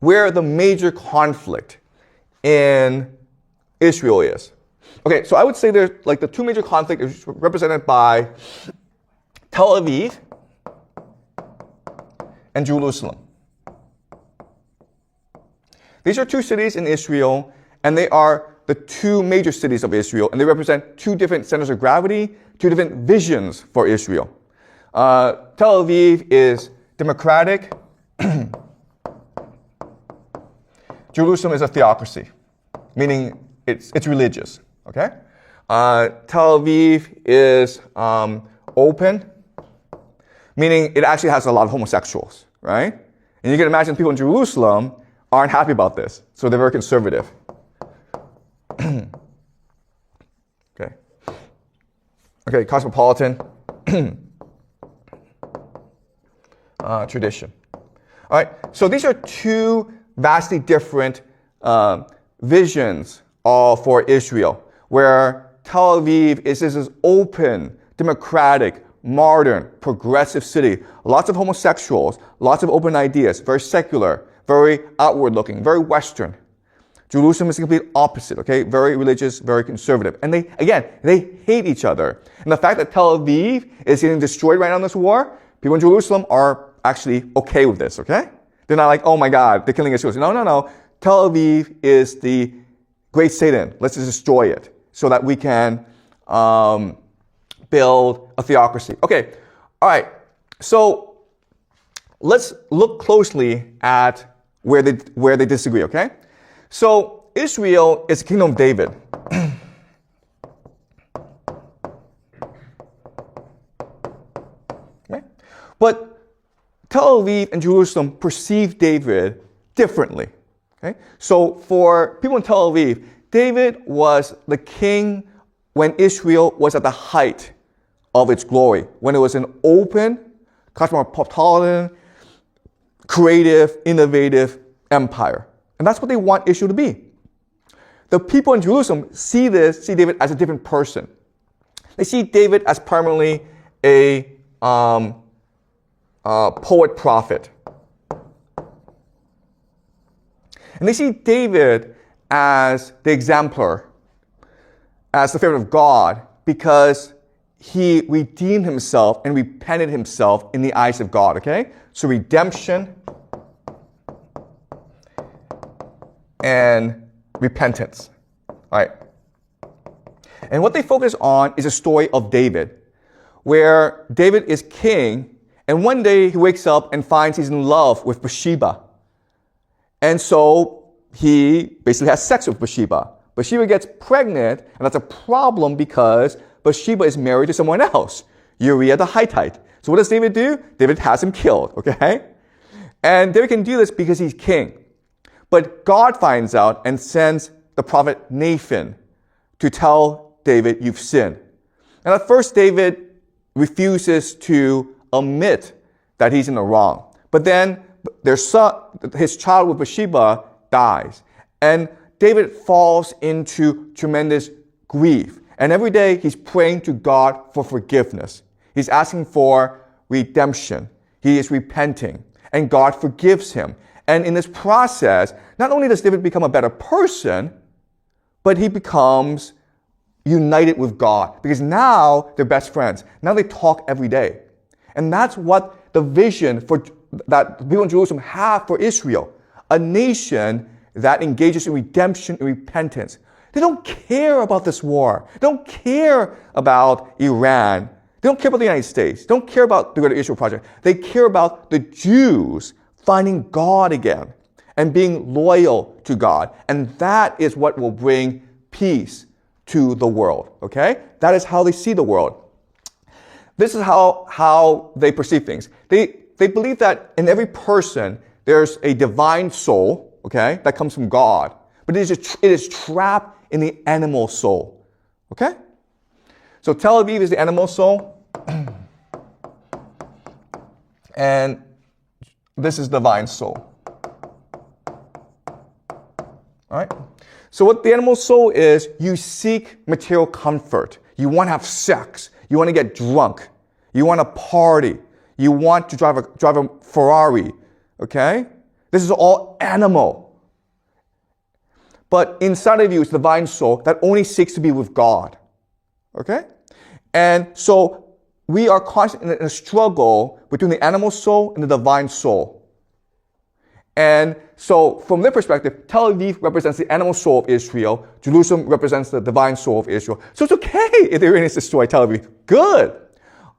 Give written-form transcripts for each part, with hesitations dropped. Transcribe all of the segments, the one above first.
where the major conflict in Israel is. Okay, so I would say there's like the two major conflicts is represented by Tel Aviv and Jerusalem. These are two cities in Israel, and they are the two major cities of Israel, and they represent two different centers of gravity, two different visions for Israel. Tel Aviv is democratic. Jerusalem is a theocracy, meaning it's religious. Okay, Tel Aviv is open, meaning it actually has a lot of homosexuals, right? And you can imagine people in Jerusalem aren't happy about this, so they're very conservative. Okay, cosmopolitan tradition. All right, so these are two vastly different visions for Israel, where Tel Aviv is this open, democratic, modern, progressive city. Lots of homosexuals, lots of open ideas, very secular, very outward-looking, very Western. Jerusalem is the complete opposite, okay? Very religious, very conservative. And they hate each other. And the fact that Tel Aviv is getting destroyed right now in this war, people in Jerusalem are actually okay with this, okay? They're not like, oh my God, they're killing Israel. No. Tel Aviv is the great Satan. Let's just destroy it so that we can build a theocracy. Okay, all right. So let's look closely at where they disagree, okay? So Israel is the kingdom of David. Okay? But Tel Aviv and Jerusalem perceive David differently. Okay? So for people in Tel Aviv, David was the king when Israel was at the height of its glory, when it was an open, cosmopolitan, creative, innovative empire. And that's what they want Israel to be. The people in Jerusalem see David as a different person. They see David as primarily a poet prophet. And they see David as the exemplar, as the favorite of God, because he redeemed himself and repented himself in the eyes of God, okay? So redemption and repentance. All right. And what they focus on is a story of David, where David is king, and one day he wakes up and finds he's in love with Bathsheba. And so he basically has sex with Bathsheba. Bathsheba gets pregnant, and that's a problem because Bathsheba is married to someone else, Uriah the Hittite. So what does David do? David has him killed, okay? And David can do this because he's king. But God finds out and sends the prophet Nathan to tell David, you've sinned. And at first, David refuses to admit that he's in the wrong. But then his child with Bathsheba dies. And David falls into tremendous grief. And every day, he's praying to God for forgiveness. He's asking for redemption. He is repenting. And God forgives him. And in this process, not only does David become a better person, but he becomes united with God. Because now they're best friends. Now they talk every day. And that's what the vision that people in Jerusalem have for Israel. A nation that engages in redemption and repentance. They don't care about this war. They don't care about Iran. They don't care about the United States. They don't care about the Greater Israel Project. They care about the Jews finding God again and being loyal to God. And that is what will bring peace to the world, okay? That is how they see the world. This is how they perceive things. They believe that in every person, there's a divine soul, okay, that comes from God. But it is trapped in the animal soul, okay? So Tel Aviv is the animal soul. And this is the divine soul. All right? So what the animal soul is, you seek material comfort. You want to have sex. You want to get drunk. You want to party. You want to drive a Ferrari. Okay? This is all animal. But inside of you is the divine soul that only seeks to be with God. Okay? And so we are constantly in a struggle between the animal soul and the divine soul. And so from their perspective, Tel Aviv represents the animal soul of Israel. Jerusalem represents the divine soul of Israel. So it's okay if the Iranians destroy Tel Aviv. Good.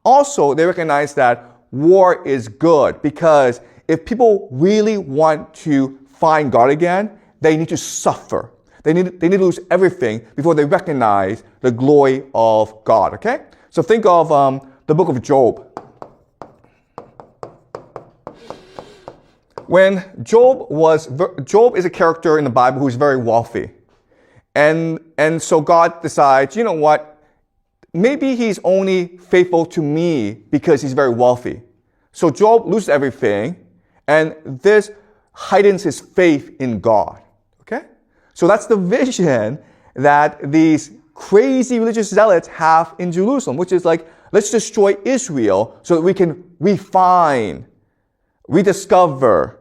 Also, they recognize that war is good because if people really want to find God again, they need to suffer. They need to lose everything before they recognize the glory of God. Okay? So think of the book of Job. When Job is a character in the Bible who is very wealthy. And so God decides, you know what? Maybe he's only faithful to me because he's very wealthy. So Job loses everything, and this heightens his faith in God. Okay? So that's the vision that these crazy religious zealots have in Jerusalem, which is like, let's destroy Israel so that we can rediscover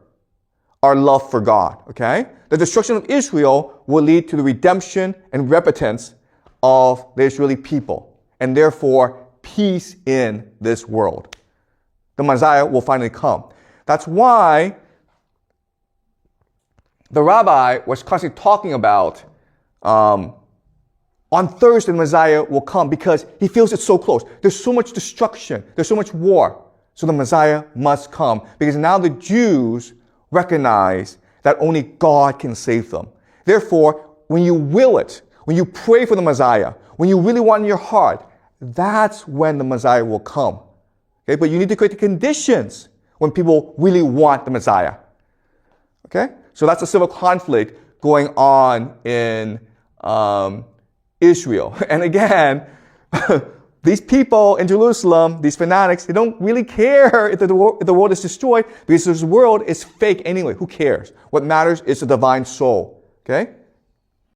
our love for God, okay? The destruction of Israel will lead to the redemption and repentance of the Israeli people, and therefore peace in this world. The Messiah will finally come. That's why the rabbi was constantly talking about on Thursday the Messiah will come because he feels it's so close. There's so much destruction. There's so much war. So the Messiah must come because now the Jews recognize that only God can save them. Therefore, when you will it, when you pray for the Messiah, when you really want in your heart, that's when the Messiah will come. Okay? But you need to create the conditions when people really want the Messiah. Okay? So that's a civil conflict going on in Israel. And again, these people in Jerusalem, these fanatics, they don't really care if the world is destroyed because this world is fake anyway. Who cares? What matters is the divine soul. Okay?